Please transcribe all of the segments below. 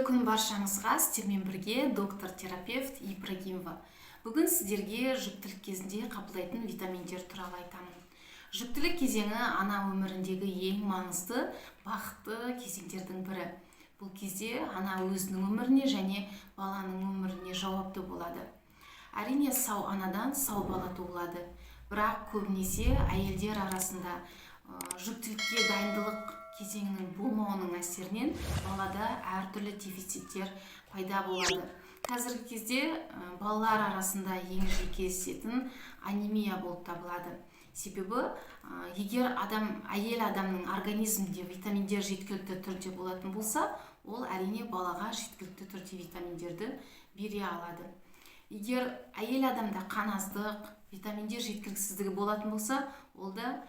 күн баршаңызға, сіздермен бірге доктор-терапевт Ибрагимова. Бүгін сіздерге жүктілік кезінде қабылдайтын витаминдер туралы айтамын. Жүктілік кезеңі ана өміріндегі ең маңызды, бақытты кезеңдердің бірі. Бұл кезде ана өзінің өміріне және баланың өміріне жауапты болады. Әрине, сау анадан сау бала туылады. Бірақ көбінесе әйелдер арасында жүктілікке дайындылық кезеңінің болмауының әсерінен балада әртүрлі дефициттер пайда болады. Қазіргі кезде балалар арасында ең жиі кездесетін анемия болып табылады. Себебі егер әйел адамның организмінде витаминдер жеткілікті түрде болатын болса, ол әрине балаға жеткілікті түрде витаминдерді бере алады. Егер әйел адамда қан аздық, витаминдер жеткіліксіздігі болатын болса, ол да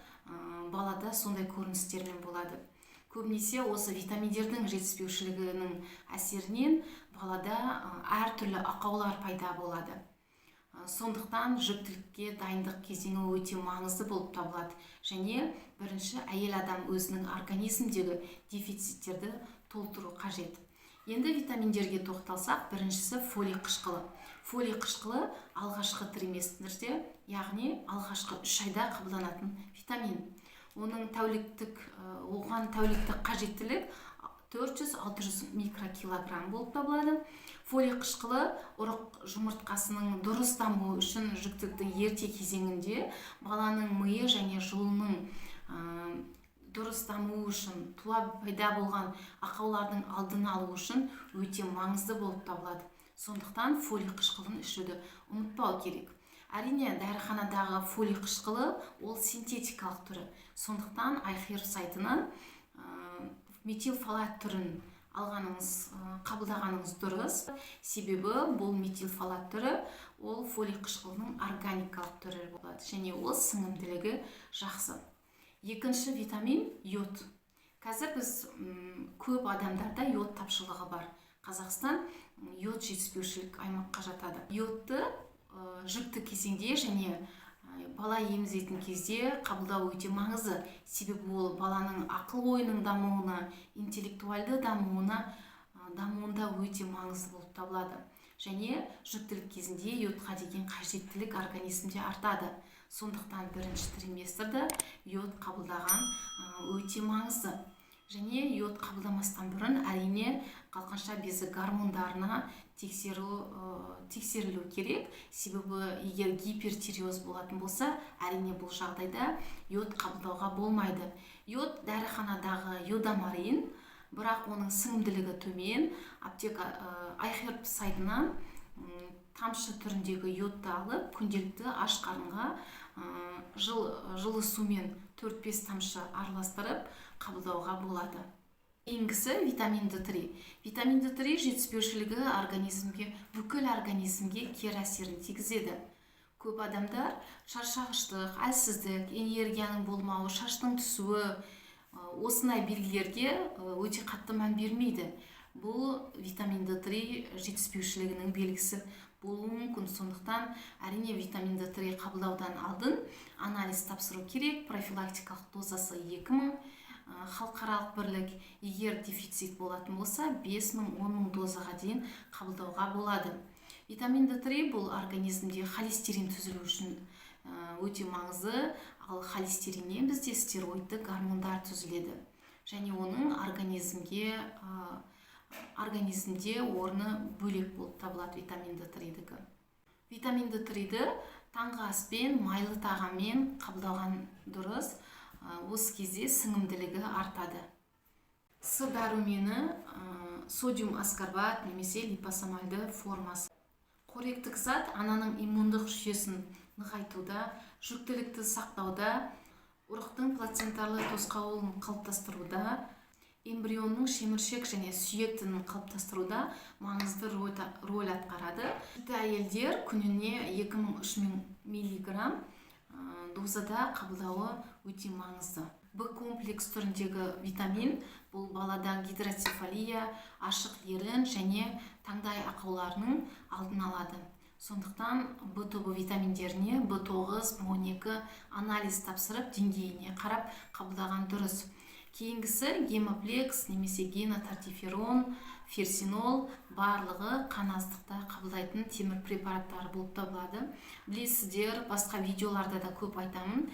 балада сондай көріністермен болады. Көбінесе осы витаминдердің жетіспеушілігінің әсерінен балада әртүрлі ақаулар пайда болады. Сондықтан жүктілікке дайындық кезеңі өте маңызды болып табылады. Және бірінші әйел адам өзінің организмдегі дефициттерді толтыру қажет. Енді витаминдерге тоқталсақ, біріншісі фолий қышқылы. Фолий қышқылы алғашқы триместрде, яғни алғашқы 3 айда қабылданатын витамин. Оған тәуліктік қажеттілік 400-600 микрокилограмм болып табылады. Фолий қышқылы ұрық жұмыртқасының дұрыс дамуы үшін жүктіліктің ерте кезеңінде баланың миы және жұлынның дұрыс дамуы үшін, туа пайда болған ақаулардың алдын алу үшін өте маңызды болып табылады. Сондықтан фолий қышқылын ішуді ұмытпау керек. Әрине, дәріханадағы фолий қышқылы ол синтетикалық түрі. Сондықтан iHerb сайтынан метилфолат түрін қабылдағаныңыз дұрыс. Себебі бұл метилфолат түрі ол фолий қышқылының органикалық түрі болады және ол сіңімділігі жақсы. Екінші витамин йод. Қазір біз көп адамдарда йод тапшылығы бар. Қазақстан йод жетіспеушілік аймаққа жатады. Йодты жүкті кезеңде және бала емізетін кезде қабылдау өте маңызды. Себебі ол баланың ақыл-ойының дамуына, интеллектуалды дамуында өте маңызды болып табылады. Және жүктілік кезінде йодқа деген қажеттілік организмде артады. Сондықтан бірінші триместрде йод қабылдаған өте маңызды. Және йод қабылдамастан бұрын әрине қалқанша безі гормондарына тексерілу керек. Себебі егер гипертиреоз болатын болса, әрине бұл жағдайда йод қабылдауға болмайды. Йод дәріханадағы йодамарин, бірақ оның сіңімділігі төмен. Аптека iHerb сайтынан тамшы түріндегі йодты алып, күнделікті аш қарынға жылы сумен 4-5 тамшы араластырып қабылдауға болады. Енгісі витамин D3. Витамин D3 жетіспеушілігі бүкіл организмге кері әсерін тигізеді. Көп адамдар шаршағыштық, әлсіздік, энергияның болмауы, шаштың түсуі, осындай белгілерге өте қатты мән бермейді. Бұл витамин D3 жетіспеушілігінің белгісі болуы мүмкін. Сондықтан әрине витамин D3 қабылдаудан алдын анализ тапсыру керек. Профилактикалық дозасы 2000, халықаралық бірлік егер дефицит болатын болса 5000-10 дозаға дейін қабылдауға болады. Витамин D3 бұл организмде холестерин түзілу үшін өте маңызды. Ал холестериннен бізде стероидты гормондар түзіледі. Және оның организмде орны бөлек болып табылады витамин D3-дікі. Витамин D3-ді таңғы аспен, майлы тағаммен қабылдаған дұрыс. Осы кезде сіңімділігі артады. С дәрумені содиум аскорбат немесе липосомальды формасы. Қоректік зат ананың иммундық жүйесін нығайтуда, жүктілікті сақтауда, ұрықтың плацентарлы тосқауылын қалыптастыруда, эмбрионның шеміршек және сүйектінің қалыптастыруда маңызды роль атқарады. Жүкті әйелдер күніне 2000-3000 миллиграмм дозада қабылдауы өте маңызды. Б комплекс түріндегі витамин бұл баладан гидроцефалия, ашық ерін және таңдай ақауларының алдын алады. Сондықтан Б тобы витаминдеріне B9, B12 анализ тапсырып, деңгейіне қарап қабылдаған дұрыс. Кейінгісі гемоплекс немесе генотартиферон, ферсинол барлығы қан аздықта қабылдайтын темір препараттары болып табылады. Білесіздер, басқа видеоларда да көп айтамын,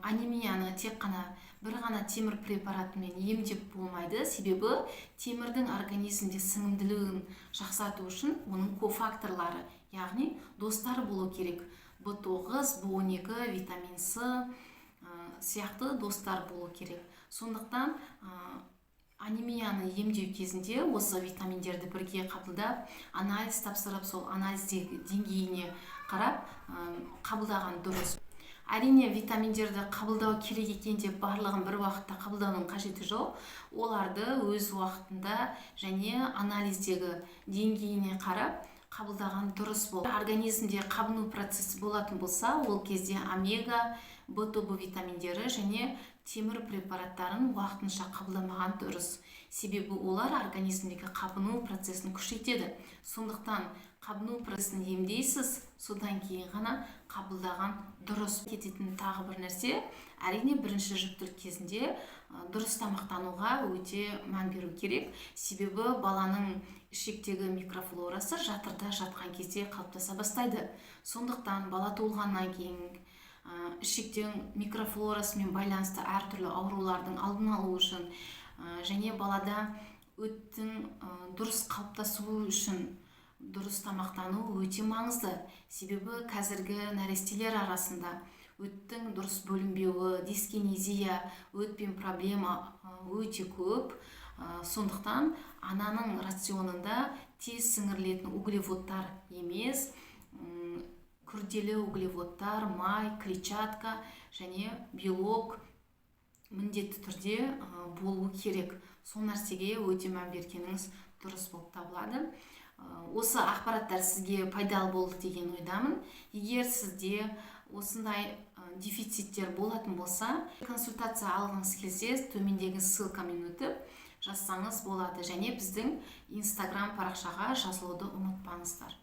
анемияны тек қана бір ғана темір препаратымен емдеп болмайды. Себебі темірдің организмде сіңімділігін жақсарту үшін оның кофакторлары, яғни достары болу керек. B9, B12, витамин С сияқты достар болу керек. Сондықтан анемияны емдеу кезінде осы витаминдерді бірге қабылдап, анализ тапсырып, сол анализдегі деңгейіне қарап қабылдаған дұрыс. Әрине, витаминдерді қабылдау керек екен деп барлығын бір уақытта қабылдаудың қажеті жоқ. Оларды өз уақытында және анализдегі деңгейіне қарап қабылдаған дұрыс болды. Организмде қабыну процесі болатын болса, ол кезде омега, B витаминдері және темір препараттарын уақытынша қабылдамаған дұрыс. Себебі олар организмдегі қабыну процесін күшейтеді. Сондықтан қабыну процесін емдейсіз, содан кейін ғана қабылдаған дұрыс. Кететін тағы бір нәрсе, әрине бірінші жүктілік кезінде дұрыс тамақтануға өте мән беру керек. Себебі баланың ішектегі микрофлорасы жатырда жатқан кезде қалыптаса бастайды. Сондықтан бала туылғаннан кейін ішектің микрофлорасымен байланысты әртүрлі аурулардың алдын алу үшін және балада өттің дұрыс қалыптасуы үшін дұрыс тамақтану өте маңызды. Себебі қазіргі нәрестелер арасында өттің дұрыс бөлінбеуі, дискинезия, өтпен проблема өте көп. Сондықтан ананың рационында тез сіңірілетін углеводтар емес, күрделі углеводтар, май, клетчатка және белок міндетті түрде болу керек. Сол нәрсеге өте мән бергеніңіз дұрыс болып табылады. Осы ақпараттар сізге пайдалы болды деген ойдамын. Егер сізде осындай дефициттер болатын болса, консультация алғыңыз келсе, төмендегі ссылкамен өтіп жазсаңыз болады. Және біздің Instagram парақшаға жазылуды ұмытпаңыздар.